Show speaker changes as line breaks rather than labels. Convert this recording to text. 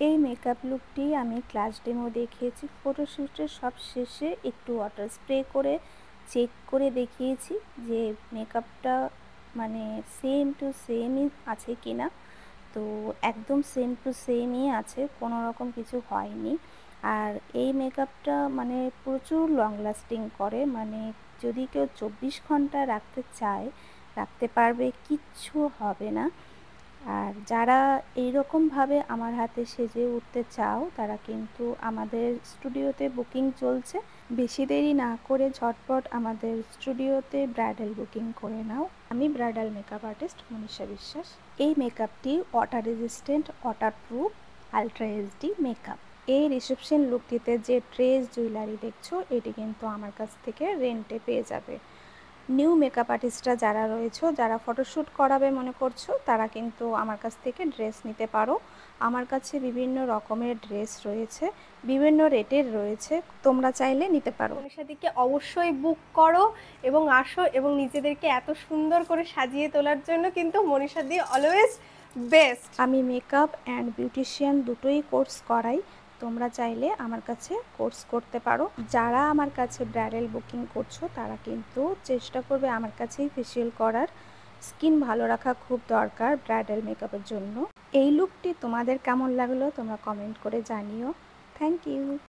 এই মেকআপ লুকটি আমি class demo দেখিয়েছি, ফটোশ্যুটের সব শেষে একটু ওয়াটার স্প্রে করে চেক করে দেখিয়েছি যে মেকআপটা মানে সেম টু সেমই আছে কি না। তো একদম সেম টু সেমই আছে, কোনো রকম কিছু হয়নি। আর এই মেকআপটা মানে প্রচুর লং লাস্টিং করে, মানে যদি কেউ 24 ঘন্টা রাখতে চায় রাখতে পারবে, কিচ্ছু হবে না। আর যারা এইরকমভাবে আমার হাতে সেজে উঠতে চাও তারা কিন্তু আমাদের স্টুডিওতে বুকিং চলছে। বেশি দেরি না করে ঝটপট আমাদের স্টুডিওতে ব্রাইডাল বুকিং করে নাও। আমি bridal makeup artist Manisha Biswas. এই মেকআপটি water resistant, water proof, ultra HD makeup. এই রিসেপশন লুকটিতে যে ড্রেস জুয়েলারি দেখছো এটি কিন্তু আমার কাছ থেকে রেন্টে পেয়ে যাবে। নিউ মেকআপ আর্টিস্টরা যারা রয়েছে, যারা ফটোশ্যুট করাবে মনে করছো, তারা কিন্তু আমার কাছ থেকে ড্রেস নিতে পারো। আমার কাছে বিভিন্ন রকমের ড্রেস রয়েছে, বিভিন্ন রেটের রয়েছে, তোমরা চাইলে নিতে পারো।
মনীষাদিকে অবশ্যই বুক করো এবং আসো, এবং নিজেদেরকে এত সুন্দর করে সাজিয়ে তোলার জন্য কিন্তু মনীষাদি অলওয়েজ বেস্ট।
আমি মেকআপ অ্যান্ড বিউটিশিয়ান দুটোই কোর্স করাই, তোমরা চাইলে আমার কাছে কোর্স করতে পারো। যারা আমার কাছে ব্রাইডাল বুকিং করছো তারা কিন্তু চেষ্টা করবে আমার কাছেই ফেসিয়াল করার। স্কিন ভালো রাখা খুব দরকার ব্রাইডাল মেকআপের জন্য। এই লুকটি তোমাদের কেমন লাগলো তোমরা কমেন্ট করে জানিও। Thank you.